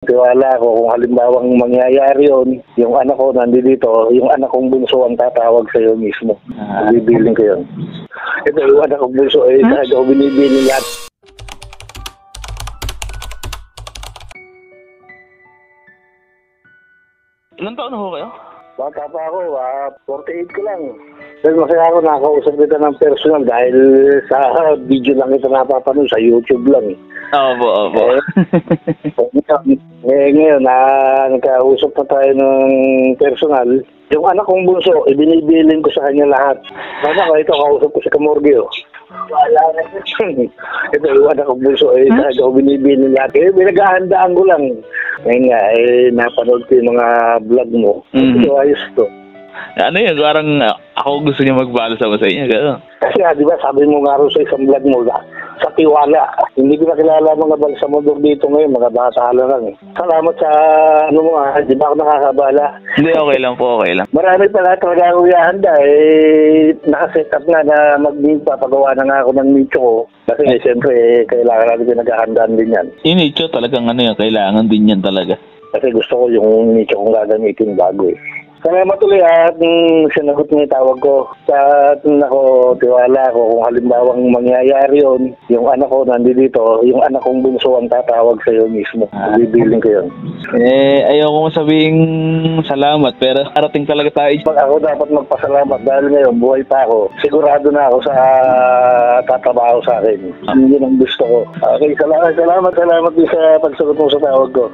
Tiwala ako kung halimbawang mangyayari yun, yung anak ko nandito, yung anak kong bunso ang tatawag sa iyo mismo. Bibiling ko yun. Ito yung anak kong bunso, talaga ko binibiling lahat. Ilan taon na ho kayo? Bata pa ako, 48 ko lang. Pero masaya ako nakakausap kita ng personal dahil sa video lang kita napapanood, sa YouTube lang. Opo. Ngayon, nagkausap na tayo ng personal. Yung anak kong bunso, ibinibilin ko sa kanya lahat. Sana ko, ito, kausap ko si Kamorgue. Wala na. Ito, yung anak kong bunso, talaga ko binibilin lahat. Pinaghahandaan ko lang. Ngayon nga, napanood ko yung mga vlog mo. Ito, ayos to. Ano yun? Parang ako gusto niya magbalo sa inyo. Gano'n. Kasi di ba, sabi mo nga rin sa isang vlog mo, sa tiwala. Hindi ko nakilala mga balsamodog dito ngayon, mga bata lang. Salamat sa ano mo di ba ako nakakabala? Hindi, okay lang po, okay lang. Marami pala talaga ako ihanda. Nakaset up nga na magpapagawa na nga ako ng nicho ko. Kasi siyempre, kailangan natin pinaghahandaan din yan. Yung nicho talagang kailangan din yan talaga. Kasi gusto ko yung nicho kong gagamitin bago Salamat ulit at sinagot mo yung tawag ko. Sa ako, tiwala ko kung halimbawang mangyayari yun, yung anak ko nandito, yung anak kong bunso ang tatawag sa iyo mismo. Bibiling ko yun. Ayoko sabihin salamat pero arating talaga tayo. Ako dapat magpasalamat dahil ngayon buhay pa ako. Sigurado na ako sa tatrabaho sa akin. Yun ang gusto ko. Okay, salamat din sa pagsagot mo sa tawag ko.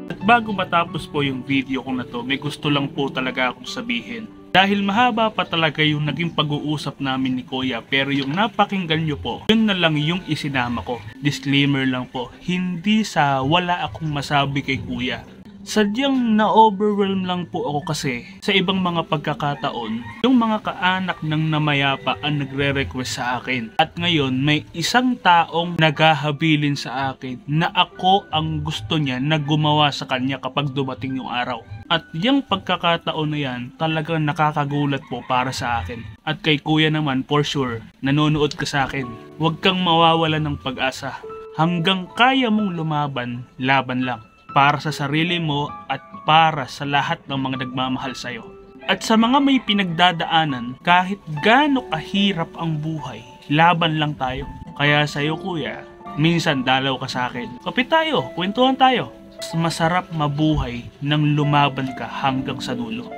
At bago matapos po yung video ko na to, may gusto lang po talaga akong sabihin. Dahil mahaba pa talaga yung naging pag-uusap namin ni Kuya, pero yung napakinggan nyo po, yun na lang yung isinama ko. Disclaimer lang po, hindi sa wala akong masabi kay Kuya. Sadyang na-overwhelm lang po ako kasi sa ibang mga pagkakataon, yung mga kaanak ng namayapa ang nagre-request sa akin. At ngayon, may isang taong naghahabilin sa akin na ako ang gusto niya na gumawa sa kanya kapag dumating yung araw. At yung pagkakataon na yan, talagang nakakagulat po para sa akin. At kay Kuya naman, for sure, nanonood ka sa akin. Huwag kang mawawala ng pag-asa. Hanggang kaya mong lumaban, laban lang. Para sa sarili mo at para sa lahat ng mga nagmamahal sa'yo. At sa mga may pinagdadaanan, kahit gaano kahirap ang buhay, laban lang tayo. Kaya sa'yo Kuya, minsan dalaw ka sa akin. Kapit tayo, kwentuhan tayo. Masarap mabuhay nang lumaban ka hanggang sa dulo.